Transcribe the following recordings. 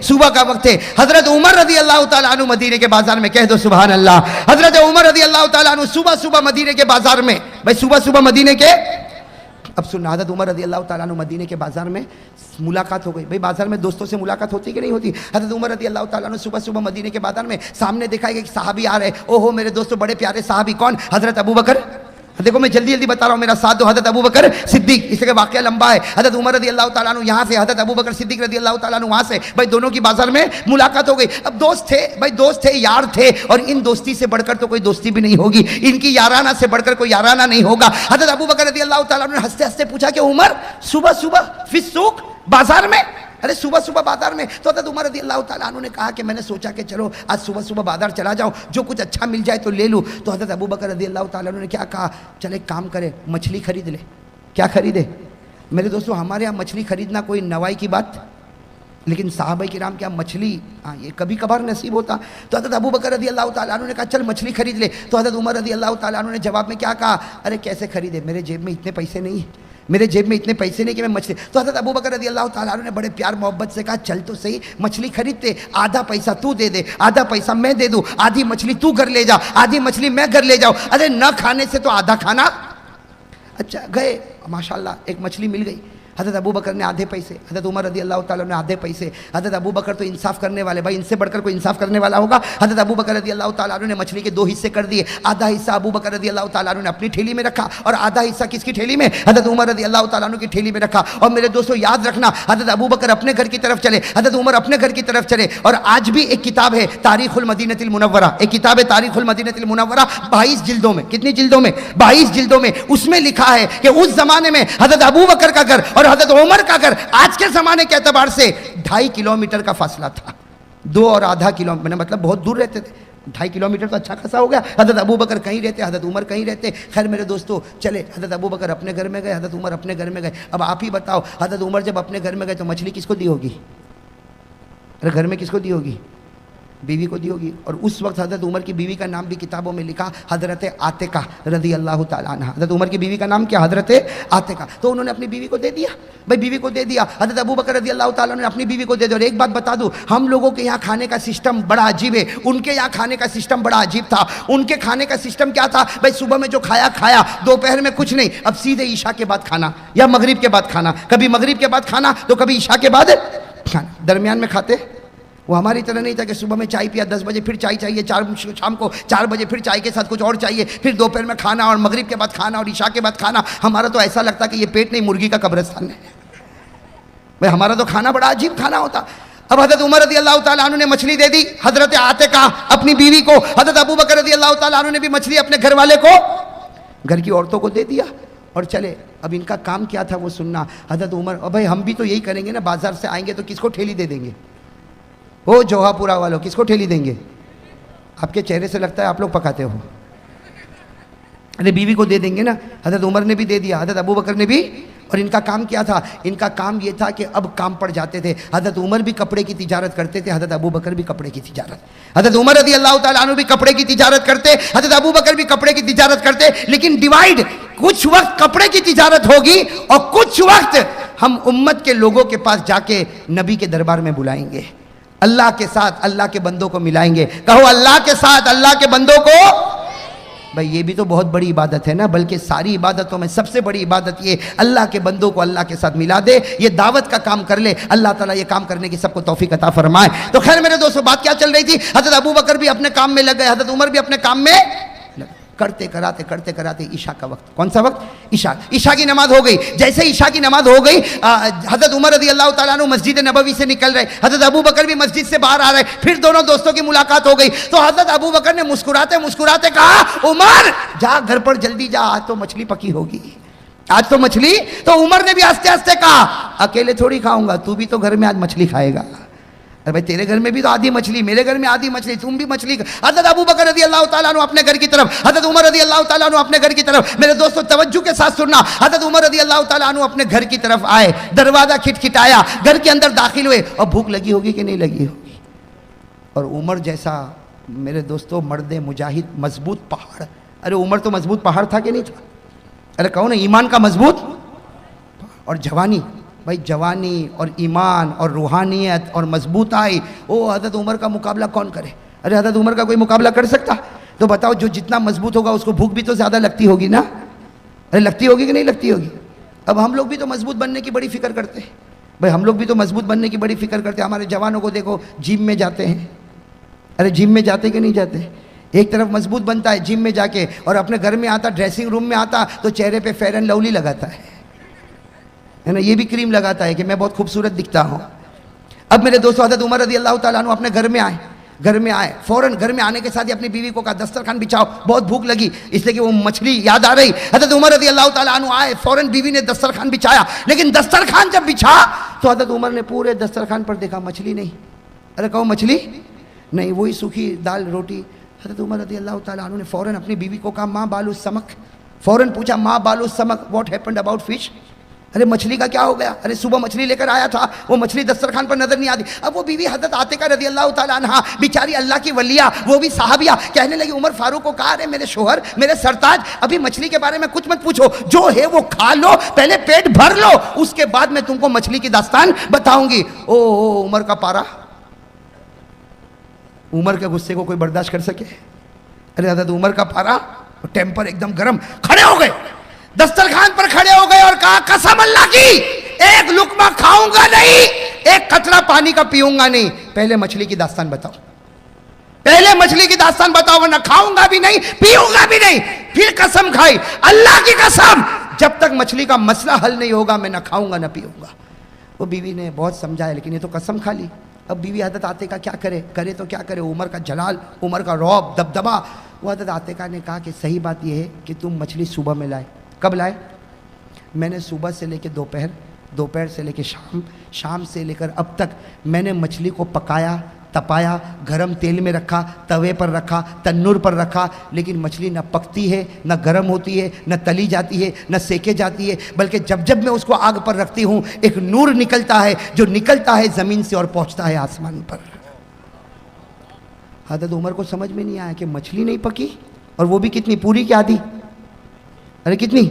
सुबह का वक्त है। हजरत उमर रदी अल्लाह ताला अन्हु मदीने के बाजार में, कह दो सुभान अल्लाह। हजरत उमर रदी अल्लाह ताला अन्हु सुबह सुबह मदीने के बाजार में, भाई सुबह सुबह मदीने के, अब सुनना, हजरत उमर रदी अल्लाह ताला अन्हु मदीने के बाजार में मुलाकात हो गई। भाई बाजार में दोस्तों से मुलाकात होती कि नहीं होती। हजरत उमर रदी अल्लाह ताला अन्हु सुबह सुबह मदीने के बाजार में सामने दिखाई गई साहबी आ रहे। ओहो मेरे दोस्तों, बड़े प्यारे साहबी, कौन? हजरत अबू बकर। देखो मैं जल्दी जल्दी बता रहा हूँ, मेरा साथ दो। हजरत अबू बकर सिद्दीक, इसका वाकया लंबा है। हजरत उमर रदी अल्लाह ताला अन्हु यहाँ से, हजरत अबू बकर सिद्दीक रदी अल्लाह ताला अन्हु वहाँ से, भाई दोनों की बाजार में मुलाकात हो गई। अब दोस्त थे, भाई दोस्त थे, यार थे, और इन दोस्ती से बढ़कर तो कोई दोस्ती भी नहीं होगी, इनकी याराना से बढ़कर कोई याराना नहीं होगा। हजरत अबू बकर रदी अल्लाह ताला अन्हु ने हंसते हंसते पूछा कि उमर सुबह सुबह फिस सूक, बाजार में, अरे सुबह सुबह बाजार में। तो हजरत उमर रदी अल्लाह ताला अन्हु ने कहा कि मैंने सोचा कि चलो आज सुबह सुबह बाजार चला जाऊं, जो कुछ अच्छा मिल जाए तो ले लूं। तो हजरत अबू बकर रदी अल्लाह ताला अन्हु ने क्या कहा, चल एक काम करे, मछली खरीद ले। क्या खरीदे? मेरे दोस्तों हमारे यहाँ मछली खरीदना कोई नवाई की बात, लेकिन साहबा किराम क्या मछली, हाँ ये कभी कभार नसीब होता। तो हजरत अबू बकर रदी अल्लाह ताला अन्हु ने कहा चल मछली खरीद ले। तो हजरत उमर रदी अल्लाह ताला अन्हु ने जवाब में क्या कहा, अरे कैसे खरीदे, मेरे जेब में इतने पैसे नहीं, मेरे जेब में इतने पैसे नहीं कि मैं मछली। तो हजरत अबू बकर रदी अल्लाह ताला अन्हु ने बड़े प्यार मोहब्बत से कहा चल तो सही मछली खरीदते, आधा पैसा तू दे दे, आधा पैसा मैं दे दूं, आधी मछली तू घर ले जा, आधी मछली मैं घर ले जाऊं। अरे न खाने से तो आधा खाना। अच्छा गए, माशाल्लाह एक मछली मिल गई। हजरत अबू बकर ने आधे पैसे, हजरत उमर रदी अल्लाह ताला ने आधे पैसे। हजरत अबू बकर तो इंसाफ करने वाले, भाई इनसे बढ़कर कोई इंसाफ करने वाला होगा। हजरत अबू बकर रदी अल्लाह ताला ने मछली के दो हिस्से कर दिए। आधा हिस्सा अबू बकर रदी अल्लाह ताला ने अपनी ठेली में रखा और आधा हिस्सा किसकी ठेली में, हजरत उमर रदी अल्लाह ताला की ठेली में रखा। और मेरे दोस्तों याद रखना, हजरत अबू बकर अपने घर की तरफ चले, हजरत उमर अपने घर की तरफ चले। और आज भी एक किताब है तारीखुल मदीनतिल मुनव्वरा, एक किताब है तारीखुल मदीनतिल मुनव्वरा, 22 जिल्दों में, कितनी जिल्दों में, 22 जिल्दों में। उसमें लिखा है कि उस जमाने में हजरत अबू बकर का घर और हजरत उमर का घर आज के जमाने के एतबार से 2.5 किलोमीटर का फासला था। 2 और आधा किलोमीटर, मतलब बहुत दूर रहते थे। 2.5 किलोमीटर तो अच्छा खासा हो गया। हजरत अबू बकर कहीं रहते, हजरत उमर कहीं रहते। खैर मेरे दोस्तों चले, हजरत अबू बकर अपने घर में गए, हजरत उमर अपने घर में गए। अब आप ही बताओ, हजरत उमर जब अपने घर में गए तो मछली किसको दी होगी? अरे घर में किसको दी होगी? बीवी को दी होगी। और उस वक्त हजरत उमर की बीवी का नाम भी किताबों में लिखा हजरत आतिका रदी अल्लाह ताला अन्हा। हजरत उमर की बीवी का नाम क्या? हजरत आतिका। तो उन्होंने अपनी बीवी को दे दिया, भाई बीवी को दे दिया। हजरत अबू बकर रदी अल्लाह ताला ने अपनी बीवी को दे दिया। और एक बात बता दूं, हम लोगों के यहाँ खाने का सिस्टम बड़ा अजीब है, उनके यहाँ खाने का सिस्टम बड़ा अजीब था। उनके खाने का सिस्टम क्या था, भाई सुबह में जो खाया खाया, दोपहर में कुछ नहीं, अब सीधे ईशा के बाद खाना या मगरिब के बाद खाना। कभी मगरिब के बाद खाना तो कभी ईशा के बाद खाना, दरमियान में खाते। वो हमारी तरह नहीं था कि सुबह में चाय पिया, 10 बजे फिर चाय चाहिए, शाम को 4 बजे फिर चाय के साथ कुछ और चाहिए, फिर दोपहर में खाना और मगरिब के बाद खाना और ईशा के बाद खाना। हमारा तो ऐसा लगता कि ये पेट नहीं मुर्गी का कब्रिस्तान है। भाई हमारा तो खाना बड़ा अजीब खाना होता। अब हजरत उमर रदी अल्लाह ताला अन्हु ने मछली दे दी हजरत आतिका अपनी बीवी को। हजरत अबू बकर रदी अल्लाह ताला अन्हु ने भी मछली अपने घर वाले को, घर की औरतों को दे दिया और चले। अब इनका काम क्या था वो सुनना। हजरत उमर, और भाई हम भी तो यही करेंगे ना, बाजार से आएंगे तो किसको ठेली दे देंगे? वो जोहापुरा वालों किसको ठेली देंगे? आपके चेहरे से लगता है आप लोग पकाते हो। अरे बीवी को दे देंगे ना। हजरत उमर ने भी दे दिया, हजरत अबू बकर ने भी। और इनका काम क्या था? इनका काम ये था कि अब काम पड़ जाते थे। हजरत उमर भी कपड़े की तिजारत करते थे, हजरत अबू बकर भी कपड़े की तिजारत। हजरत उमर रदी अल्लाह ताला अन्हु भी कपड़े की तिजारत करते, हजरत अबू बकर भी कपड़े की तिजारत करते। लेकिन डिवाइड, कुछ वक्त कपड़े की तिजारत होगी और कुछ वक्त हम उम्मत के लोगों के पास जाके नबी के दरबार में बुलाएंगे, अल्लाह के साथ अल्लाह के बंदों को मिलाएंगे। कहो अल्लाह के साथ अल्लाह के बंदों को। भाई ये भी तो बहुत बड़ी इबादत है ना, बल्कि सारी इबादतों में सबसे बड़ी इबादत ये अल्लाह के बंदों को अल्लाह के साथ मिला दे। ये दावत का काम कर ले, अल्लाह ताला ये काम करने की सबको तौफीक अता फरमाए। तो खैर मेरे दोस्तों बात क्या चल रही थी, हजरत अबू बकर भी अपने काम में लग गए, हजरत उमर भी अपने काम में करते कराते ईशा का वक्त, कौन सा वक्त? ईशा की नमाज हो गई। जैसे ईशा की नमाज हो गई, हजरत उमर रदी अल्लाह ताला अन्हु मस्जिद नबवी से निकल रहे, हजरत अबू बकर भी मस्जिद से बाहर आ रहे। फिर दोनों दोस्तों की मुलाकात हो गई। तो हजरत अबू बकर ने मुस्कुराते मुस्कुराते कहा, उमर जा घर पर जल्दी जा, आज तो मछली पकी होगी, आज तो मछली। तो उमर ने भी हंसते हंसते कहा, अकेले थोड़ी खाऊंगा, तू भी तो घर में आज मछली खाएगा। अरे भाई तेरे घर में भी तो आधी मछली, मेरे घर में आधी मछली, तुम भी मछली। हजरत अबू बकर रदी अल्लाह ताला अन्हु अपने घर की तरफ, हजरत उमर रदी अल्लाह ताला अन्हु अपने घर की तरफ। मेरे दोस्तों तवज्जो के साथ सुनना, हजरत उमर रदी अल्लाह ताला अन्हु अपने घर की तरफ आए, दरवाजा खिटखिटाया, घर के अंदर दाखिल हुए। और भूख लगी होगी कि नहीं लगी होगी। और उमर जैसा मेरे दोस्तों मर्द मुजाहिद, मजबूत पहाड़। अरे उमर तो मजबूत पहाड़ था कि नहीं था? अरे कहो ना, ईमान का मजबूत और जवानी। भाई जवानी और ईमान और रूहानियत और मजबूताई, ओ हज़रत उमर का मुकाबला कौन करे? अरे हज़रत उमर का कोई मुकाबला कर सकता? तो बताओ, जो जितना मजबूत होगा उसको भूख भी तो ज़्यादा लगती होगी ना? अरे लगती होगी कि नहीं लगती होगी? अब हम लोग भी तो मजबूत बनने की बड़ी फिक्र करते हैं भाई, हम लोग भी तो मजबूत बनने की बड़ी फिक्र करते हैं। हमारे जवानों को देखो, जिम में जाते हैं। अरे जिम में जाते कि नहीं जाते? एक तरफ मजबूत बनता है जिम में जाके, और अपने घर में आता, ड्रेसिंग रूम में आता तो चेहरे पे फेयर एंड लवली लगाता है ना, ये भी क्रीम लगाता है कि मैं बहुत खूबसूरत दिखता हूँ। अब मेरे दोस्तों, हज़रत उमर रज़ी अल्लाह ताला अन्हु अपने घर में आए, फ़ौरन घर में आने के साथ ही अपनी बीवी को कहा दस्तरखान बिछाओ, बहुत भूख लगी, इसलिए कि वो मछली याद आ रही। हज़रत उमर रज़ी अल्लाह ताला अन्हु आए, फ़ौरन बीवी ने दस्तरखान बिछाया, लेकिन दस्तरखान जब बिछा तो हज़रत उमर ने पूरे दस्तरखान पर देखा, मछली नहीं। अरे कहो मछली नहीं, वही सूखी दाल रोटी। हज़रत उमर रज़ी अल्लाह ताला अन्हु ने फ़ौरन अपनी बीवी को कहा माँ बालू समक, फ़ौरन पूछा माँ बालू समक, व्हाट हैपेंड अबाउट फिश? अरे मछली का क्या हो गया? अरे सुबह मछली लेकर आया था, वो मछली दस्तरखान पर नजर नहीं आती। अब वो बीवी हज़रत आतिका रज़ी अल्लाह ताला अन्हा, बेचारी अल्लाह की वलिया, वो भी साहबिया, कहने लगी उमर फारूक को कहा, अरे मेरे शोहर, मेरे सरताज, अभी मछली के बारे में कुछ मत पूछो, जो है वो खा लो, पहले पेट भर लो, उसके बाद मैं तुमको मछली की दास्तान बताऊंगी। ओ उमर का पारा, उमर के गुस्से को कोई बर्दाश्त कर सके? अरे हज़रत उमर का पारा, टेम्पर एकदम गर्म, खड़े हो गए, दस्तरखान पर खड़े हो गए और कहा कसम अल्लाह की, एक लुकमा खाऊंगा नहीं, एक कतरा पानी का पीऊंगा नहीं, पहले मछली की दास्तान बताओ, पहले मछली की दास्तान बताओ, वरना खाऊंगा भी नहीं, पीऊंगा भी नहीं। फिर कसम खाई, अल्लाह की कसम, जब तक मछली का मसला हल नहीं होगा मैं ना खाऊंगा ना पीऊंगा। वो बीवी ने बहुत समझाया, लेकिन ये तो कसम खा ली। अब बीवी हज़रत आतिका क्या करे तो क्या करे? उमर का जलाल, उमर का रौब, दबदबा। वो हज़रत आतिका ने कहा कि सही बात यह है कि तुम मछली सुबह में लाए। कब लाए? मैंने सुबह से लेकर दोपहर, दोपहर से लेकर शाम, शाम से लेकर अब तक मैंने मछली को पकाया, तपाया, गरम तेल में रखा, तवे पर रखा, तन्नूर पर रखा, लेकिन मछली न पकती है, न गरम होती है, न तली जाती है, न सेके जाती है, बल्कि जब जब मैं उसको आग पर रखती हूँ एक नूर निकलता है, जो निकलता है ज़मीन से और पहुँचता है आसमान पर। हज़रत उमर को समझ में नहीं आया कि मछली नहीं पकी, और वो भी कितनी, पूरी की आधी? अरे कितनी?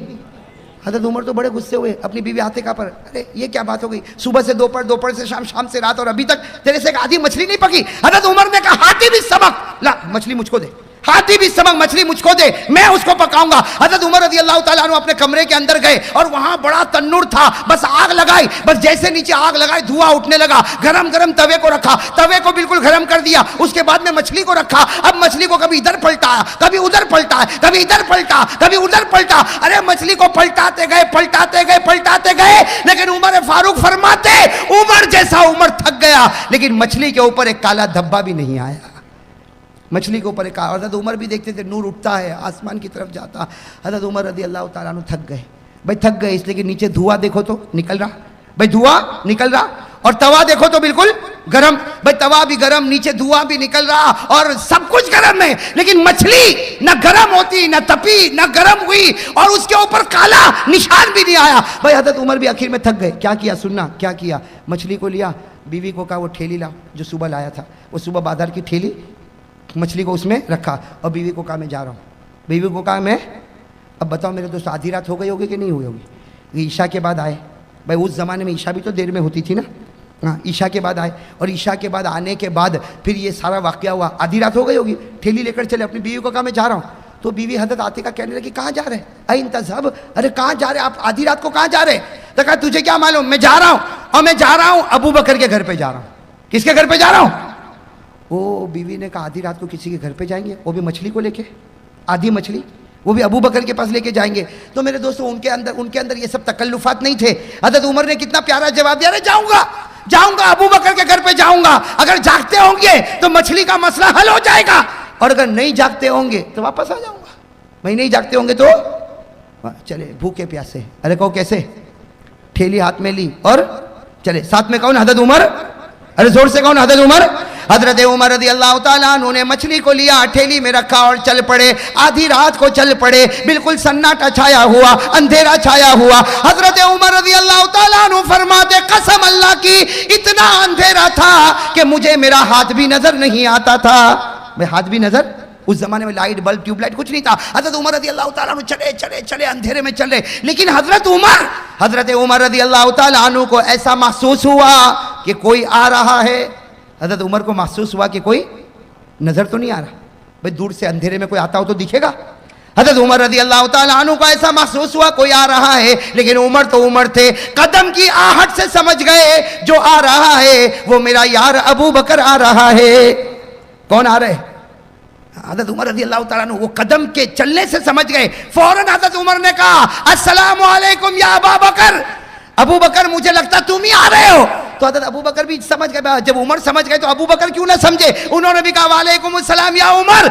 हज़रत उमर तो बड़े गुस्से हुए अपनी बीवी आतिका पर। अरे ये क्या बात हो गई, सुबह से दोपहर, दोपहर से शाम, शाम से रात, और अभी तक तेरे से एक आधी मछली नहीं पकी। हज़रत उमर ने कहा हाथी भी सबक ला, मछली मुझको दे, हाथी भी सबक, मछली मुझको दे, मैं उसको पकाऊंगा। हज़रत उमर रज़ी अल्लाह ताला अन्हु अपने कमरे के अंदर गए और वहां बड़ा तन्नूर था, बस आग लगाई, बस जैसे नीचे आग लगाई धुआं उठने लगा, गरम गरम तवे को रखा, तवे को बिल्कुल गरम कर दिया, उसके बाद में मछली को रखा। अब मछली को कभी इधर पलटाया, कभी उधर पलटा, कभी इधर पलटा, कभी उधर पलटा। अरे मछली को पलटाते गए, पलटाते गए, पलटाते गए, लेकिन उमर फारूक फरमाते, उमर जैसा उमर थक गया, लेकिन मछली के ऊपर एक काला धब्बा भी नहीं आया। मछली के ऊपर एक, हज़रत उमर भी देखते थे नूर उठता है, आसमान की तरफ जाता। हज़रत उमर रज़ी अल्लाह ताला अन्हु थक गए, भाई थक गए, इसलिए कि नीचे धुआं देखो तो निकल रहा, भाई धुआं निकल रहा, और तवा देखो तो बिल्कुल गरम, भाई तवा भी गरम, नीचे धुआं भी निकल रहा, और सब कुछ गरम है, लेकिन मछली न गरम होती, न तपी, न गरम हुई, और उसके ऊपर काला निशान भी नहीं आया। भाई हज़रत उमर भी आखिर में थक गए। क्या किया सुनना, क्या किया? मछली को लिया, बीवी को कहा वो ठेली लाओ जो सुबह लाया था, वो सुबह बाजार की ठेली, मछली को उसमें रखा, और बीवी को कहा मैं जा रहा हूँ। बीवी को कहा मैं, अब बताओ मेरे दोस्त, आधी रात हो गई होगी कि नहीं हुई होगी? ईशा के बाद आए, भाई उस ज़माने में ईशा भी तो देर में होती थी ना, हाँ ईशा के बाद आए, और ईशा के बाद आने के बाद फिर ये सारा वाक़या हुआ, आधी रात हो गई होगी, ठेली लेकर चले, अपनी बीवी को कहा मैं जा रहा हूँ। तो बीवी हज़रत आतिका कहने लगी कहाँ जा रहे? अइन तज़हब, अरे कहाँ जा रहे आप, आधी रात को कहाँ जा रहे? तो कहा तुझे क्या मालूम, मैं जा रहा हूँ, और मैं जा रहा हूँ अबू बकर के घर पर जा रहा हूँ। किसके घर पर जा रहा हूँ? वो बीवी ने कहा आधी रात को किसी के घर पे जाएंगे, वो भी मछली को लेके, आधी मछली, वो भी अबू बकर के पास लेके जाएंगे। तो मेरे दोस्तों उनके अंदर ये सब तकल्लुफात नहीं थे। हज़रत उमर ने कितना प्यारा जवाब दिया, अरे जाऊंगा, जाऊंगा अबू बकर के घर पे जाऊंगा, अगर जागते होंगे तो मछली का मसला हल हो जाएगा, और अगर नहीं जागते होंगे तो वापस आ जाऊंगा। भाई नहीं जागते होंगे तो चले भूखे प्यासे। अरे कहो कैसे? ठेली हाथ में ली और चले। साथ में कौन? हज़रत उमर। अरे जोर से कौन? हज़रत उमर। हज़रत उमर रज़ी अल्लाह ताला अन्हु ने मछली को लिया, ठेली में रखा और चल पड़े। आधी रात को चल पड़े, बिल्कुल सन्नाटा छाया हुआ, अंधेरा छाया हुआ। हज़रत उमर रज़ी अल्लाह ताला अन्हु फरमाते कसम अल्लाह की, इतना अंधेरा था कि मुझे मेरा हाथ भी नजर नहीं आता था। मैं हाथ भी नजर, उस जमाने में लाइट बल्ब ट्यूबलाइट कुछ नहीं था। हजरत उमर रजी अल्लाह ताला अन्हु चले चले चले अंधेरे में चले, लेकिन हजरत उमर रजी अल्लाह ताला अन्हु को ऐसा महसूस हुआ कि कोई आ रहा है। हजरत उमर को महसूस हुआ कि कोई नजर तो नहीं आ रहा, भाई दूर से अंधेरे में कोई आता हो तो दिखेगा। हजरत उमर रजी अल्लाह ताला अन्हु को ऐसा महसूस हुआ कोई आ रहा है, लेकिन उमर तो उमर थे, कदम की आहट से समझ गए जो आ रहा है वो मेरा यार अबू बकर आ रहा है। कौन आ रहे? हजरत उमर रजी अल्लाह ताला अन्हु वो कदम के चलने से समझ गए। फौरन हजरत उमर ने कहा अस्सलामु अलैकुम या अबू बकर, अबू बकर मुझे लगता तुम ही आ रहे हो। तो हजरत अबू बकर भी समझ गए, जब उमर समझ गए तो अबू बकर क्यों ना समझे, उन्होंने भी कहा वालेकुम अस्सलाम या उमर,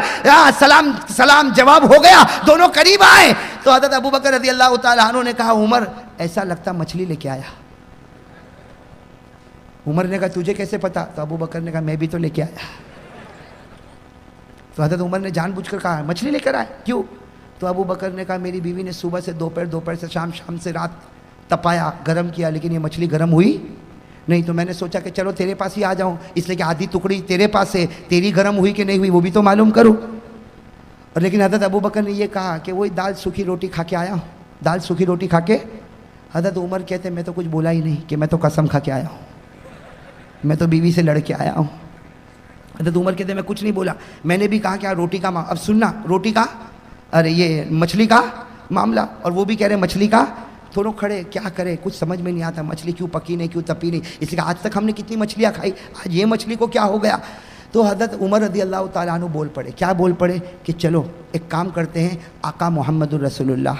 सलाम सलाम जवाब हो गया, दोनों करीब आए। तो हजरत अबू बकर रजी अल्लाह ताला अन्हु ने कहा उमर ऐसा लगता मछली लेके आया। उमर ने कहा तुझे कैसे पता? तो अबू बकर ने कहा मैं भी तो लेके आया। तो हजरत उमर ने जानबूझकर कहा मछली लेकर आए, क्यों? तो अबू बकर ने कहा मेरी बीवी ने सुबह से दोपहर, दोपहर से शाम, शाम से रात तपाया, गर्म किया, लेकिन ये मछली गर्म हुई नहीं। तो मैंने सोचा कि चलो तेरे पास ही आ जाऊं, इसलिए कि आधी टुकड़ी तेरे पास है, तेरी गर्म हुई कि नहीं हुई वो भी तो मालूम करूं। और लेकिन हजरत अबू बकर ने ये कहा कि वही दाल सूखी रोटी खा के आया हूँ, दाल सूखी रोटी खा के। हजरत उमर कहते मैं तो कुछ बोला ही नहीं कि मैं तो कसम खा के आया हूँ, मैं तो बीवी से लड़ के आया हूँ। हजरत उमर कहते मैं कुछ नहीं बोला, मैंने भी कहा क्या रोटी का अब सुनना, रोटी का, अरे ये मछली का मामला, और वो भी कह रहे मछली का। थोड़ा खड़े क्या करे, कुछ समझ में नहीं आता, मछली क्यों पकी नहीं, क्यों तपी नहीं, इसलिए आज तक हमने कितनी मछलियाँ खाई, आज ये मछली को क्या हो गया। तो हजरत उमर रज़ी अल्लाह ताला अन्हु बोल पड़े, क्या बोल पड़े कि चलो एक काम करते हैं, आका मोहम्मदुर रसूलुल्लाह,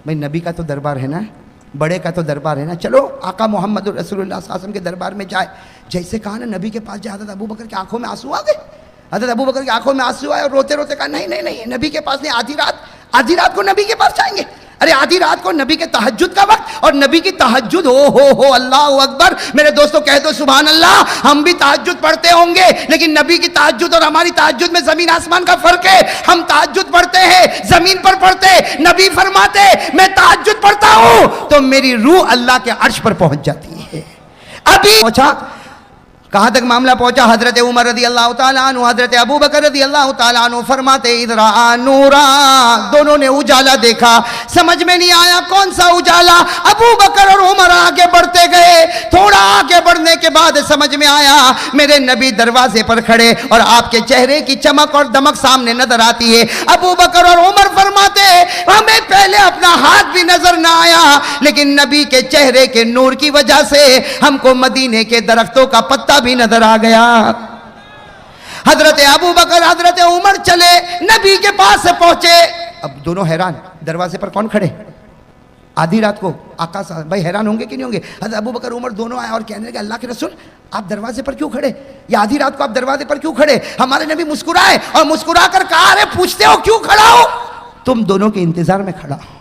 भाई नबी का तो दरबार है ना, बड़े का तो दरबार है ना, चलो आका मोहम्मदुर रसूलुल्लाह सल्लल्लाहु अलैहि वसल्लम के दरबार में जाए। जैसे कहा ना नबी के पास जाए, हजरत अबू बकर की आंखों में आंसू आ गए। हजरत अबू बकर की आंखों में आंसू आए और रोते रोते कहा नहीं नहीं नहीं, नबी के पास नहीं, आधी रात को नबी के पास जाएंगे। अरे आधी रात को नबी के तहज्जुद का वक्त, और नबी की तहज्जुद हो अल्लाह अकबर। मेरे दोस्तों कह दो सुभान अल्लाह, हम भी तहज्जुद पढ़ते होंगे, लेकिन नबी की तहज्जुद और हमारी तहज्जुद में जमीन आसमान का फर्क है। हम तहज्जुद पढ़ते हैं जमीन पर पढ़ते, नबी फरमाते मैं तहज्जुद पढ़ता हूं तो मेरी रूह अल्लाह के अर्श पर पहुंच जाती है। अभी पहुंचा, कहां तक मामला पहुंचा? हजरत उमर रज़ी अल्लाह ताला अन्हु, हजरत अबू बकर रज़ी अल्लाह ताला अन्हु फरमाते इधरा नूरा, दोनों ने उजाला देखा, समझ में नहीं आया कौन सा उजाला। अबू बकर और उमर आगे बढ़ते गए, थोड़ा आगे बढ़ने के बाद समझ में आया मेरे नबी दरवाजे पर खड़े और आपके चेहरे की चमक और दमक सामने नजर आती है। अबू बकर और उमर फरमाते हमें पहले अपना हाथ भी नजर ना आया, लेकिन नबी के चेहरे के नूर की वजह से हमको मदीने के दरख्तों का पत्ता भी नजर आ गया। हजरत अबू बकर हजरत उमर चले, नबी के पास से पहुंचे। अब दोनों हैरान, दरवाजे पर कौन खड़े आधी रात को? आका साहब भाई हैरान होंगे कि नहीं होंगे? हजरत अबू बकर उमर दोनों आए और कहने लगे अल्लाह के रसूल आप दरवाजे पर क्यों खड़े, या आधी रात को आप दरवाजे पर क्यों खड़े? हमारे नबी मुस्कुराए और मुस्कुरा कर कहा अरे पूछते हो क्यों खड़ा हो? तुम दोनों के इंतजार में खड़ा हो,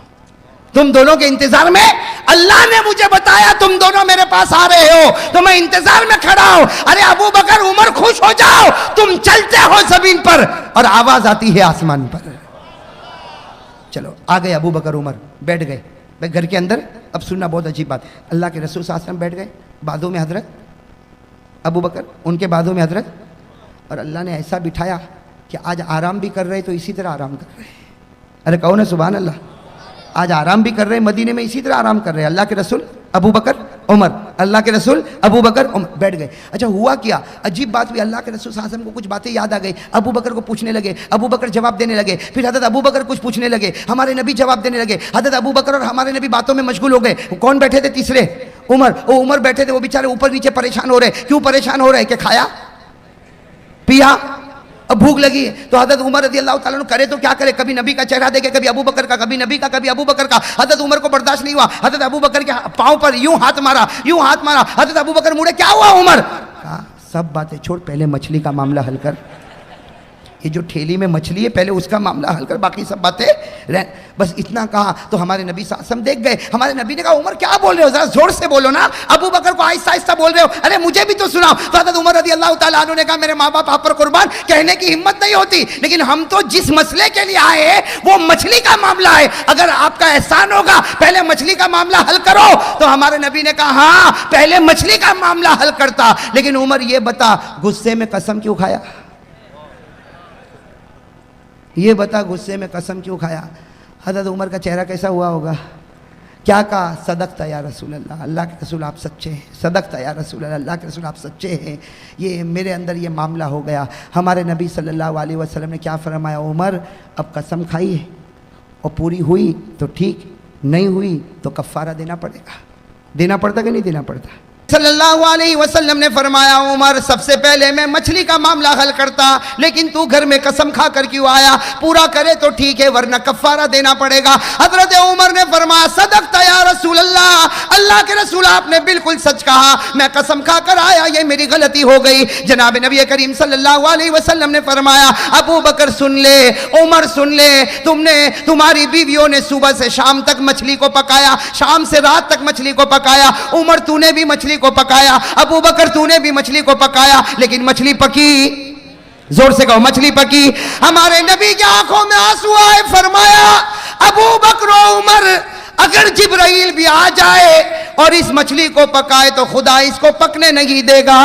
तुम दोनों के इंतजार में, अल्लाह ने मुझे बताया तुम दोनों मेरे पास आ रहे हो तो मैं इंतजार में खड़ा हूं। अरे अबू बकर उमर खुश हो जाओ, तुम चलते हो जमीन पर और आवाज आती है आसमान पर। चलो आ गए अबू बकर उमर, बैठ गए भाई घर के अंदर। अब सुनना बहुत अजीब बात, अल्लाह के रसूल सल्लल्लाहु अलैहि वसल्लम बैठ गए, बाजू में हजरत अबू बकर, उनके बाजू में हजरत, और अल्लाह ने ऐसा बिठाया कि आज आराम भी कर रहे तो इसी तरह आराम कर रहे। अरे कहो ना सुभान अल्लाह, आज आराम भी कर रहे हैं मदीने में इसी तरह आराम कर रहे हैं। अल्लाह के रसूल अबू बकर उमर, अल्लाह के रसूल अबू बकर उमर बैठ गए। अच्छा हुआ क्या, अजीब बात हुई, अल्लाह के रसूल सल्लल्लाहु अलैहि वसल्लम को कुछ बातें याद आ गई, अबू बकर को पूछने लगे, अबू बकर जवाब देने लगे, फिर हजरत अबू बकर कुछ पूछने लगे, हमारे नबी जवाब देने लगे। हजरत अबू बकर और हमारे नबी बातों में मशगूल हो गए। कौन बैठे थे तीसरे? उमर बैठे थे, वो बेचारे ऊपर नीचे परेशान हो रहे। क्यों परेशान हो रहे? कि खाया पिया, अब भूख लगी है। तो हजरत उमर रज़ी अल्लाह ताला अन्हु करे तो क्या करे, कभी नबी का चेहरा देखे, कभी अबू बकर का, कभी नबी का, कभी अबू बकर का। हजरत उमर को बर्दाश्त नहीं हुआ, हजरत अबू बकर के पांव पर यूं हाथ मारा, यूं हाथ मारा। हजरत अबू बकर मुड़े, क्या हुआ उमर? कहा सब बातें छोड़, पहले मछली का मामला हल कर, ये जो ठेली में मछली है पहले उसका मामला हल कर, बाकी सब बातें रह। बस इतना कहा तो हमारे नबी साहब देख गए। हमारे नबी ने कहा उमर क्या बोल रहे हो, जरा जोर से बोलो ना, अबू बकर को आहिस्ता आहिस्ता बोल रहे हो, अरे मुझे भी तो सुनाओ। तो हज़रत उमर रज़ी अल्लाह ताला अन्हु ने कहा मेरे माँ बाप आप पर कुर्बान, कहने की हिम्मत नहीं होती, लेकिन हम तो जिस मसले के लिए आए हैं वो मछली का मामला है, अगर आपका एहसान होगा पहले मछली का मामला हल करो। तो हमारे नबी ने कहा हाँ पहले मछली का मामला हल करता, लेकिन उमर ये बता गुस्से में कसम क्यों खाया? ये बता गुस्से में कसम क्यों खाया? हज़रत उमर का चेहरा कैसा हुआ होगा? क्या कहा? सदक़ता या रसूल अल्लाह, अल्लाह के रसूल आप सच्चे हैं। सदक़ता या रसूल अल्लाह, अल्लाह के रसूल आप सच्चे हैं। ये मेरे अंदर ये मामला हो गया। हमारे नबी सल्लल्लाहु अलैहि वसल्लम ने क्या फरमाया? उमर अब कसम खाई है और पूरी हुई तो ठीक, नहीं हुई तो कफ़ारा देना पड़ेगा। देना पड़ता कि नहीं देना पड़ता? सल्लल्लाहु अलैहि वसल्लम ने फरमाया, उमर सबसे पहले मैं मछली का मामला हल करता, लेकिन तू घर में कसम खा कर क्यों आया? पूरा करे तो ठीक है, वरना कफ़ारा देना पड़ेगा। हजरत उमर ने फरमाया, सदक़ता या रसूल अल्लाह, अल्लाह के रसूल आपने बिल्कुल सच कहा, मैं कसम खा कर आया, ये मेरी गलती हो गई। जनाब नबी करीम सल्लल्लाहु अलैहि वसल्लम ने फरमाया, अबू बकर सुन ले, उमर सुन ले, तुम्हारी बीवियों ने सुबह से शाम तक मछली को पकाया, शाम से रात तक मछली को पकाया। उमर तूने भी मछली को पकाया, अबू बकर तूने भी मछली को पकाया, लेकिन मछली पकी। जोर से कहो, मछली पकी। हमारे नबी की आंखों में आंसू आए, फरमाया, अबू बकर उमर, अगर जिब्राइल भी आ जाए और इस मछली को पकाए तो खुदा इसको पकने नहीं देगा।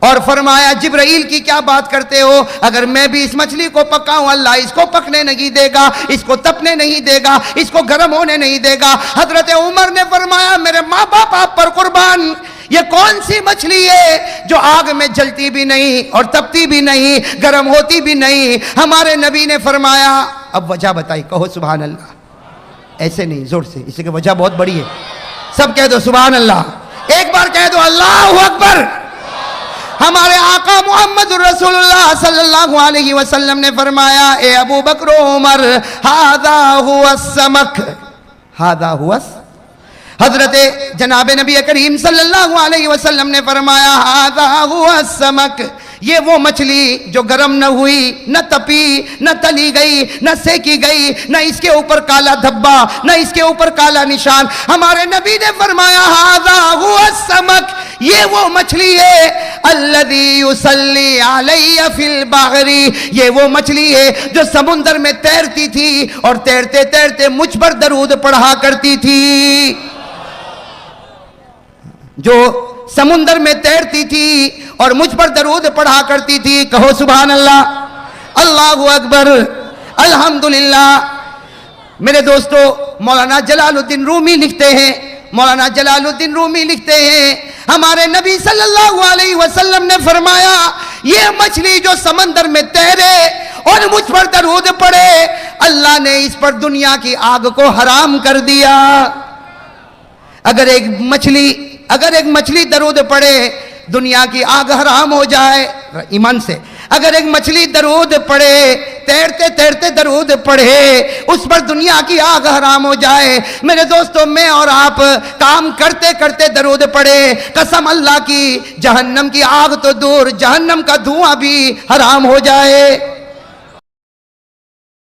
और फरमाया, जिब्राइल की क्या बात करते हो? अगर मैं भी इस मछली को पकाऊं, अल्लाह इसको पकने नहीं देगा, इसको तपने नहीं देगा, इसको गर्म होने नहीं देगा। हजरत उमर ने फरमाया, मेरे माँ बाप आप पर कुर्बान, ये कौन सी मछली है जो आग में जलती भी नहीं और तपती भी नहीं, गर्म होती भी नहीं? हमारे नबी ने फरमाया, अब वजह बताई, कहो सुभान अल्लाह। ऐसे नहीं, जोर से, इसकी वजह बहुत बड़ी है। सब कह दो सुभान अल्लाह, एक बार कह दो अल्लाहु अकबर। हमारे आका मोहम्मद रसूलुल्लाह सल्लल्लाहु अलैहि वसल्लम ने फरमाया, ए अबू बकर उमर, हादा हुआ समक, हादा हुआ। हजरत जनाब नबी करीम सल्लल्लाहु अलैहि वसल्लम ने फरमाया, हादा हुआ समक, ये वो मछली जो गर्म न हुई, न तपी, न तली गई, न सेकी गई, न इसके ऊपर काला धब्बा, न इसके ऊपर काला निशान। हमारे नबी ने फरमाया, हादा हुआ समक, ये वो मछली है, अल्लज़ी युसल्ली अलैया फिल बहरी, ये वो मछली है जो समुद्र में तैरती थी और तैरते तैरते मुझ पर दरूद पढ़ा करती थी। जो समुद्र में तैरती थी और मुझ पर दरूद पढ़ा करती थी। कहो सुभान अल्लाह, अल्लाहु अकबर, अल्हम्दुलिल्लाह। मेरे दोस्तों, मौलाना जलालुद्दीन रूमी लिखते हैं, मौलाना जलालुद्दीन रूमी लिखते हैं, हमारे नबी सल्लल्लाहु अलैहि वसल्लम ने फरमाया, ये मछली जो समंदर में तैरे और मुझ पर दरूद पढ़े, अल्लाह ने इस पर दुनिया की आग को हराम कर दिया। अगर एक मछली दरूद पढ़े, दुनिया की आग हराम हो जाए, ईमान से। अगर एक मछली दरूद पढ़े, तैरते तैरते दरूद पढ़े, उस पर दुनिया की आग हराम हो जाए। मेरे दोस्तों, मैं और आप काम करते करते दरूद पढ़े, कसम अल्लाह की, जहन्नम की आग तो दूर, जहन्नम का धुआं भी हराम हो जाए।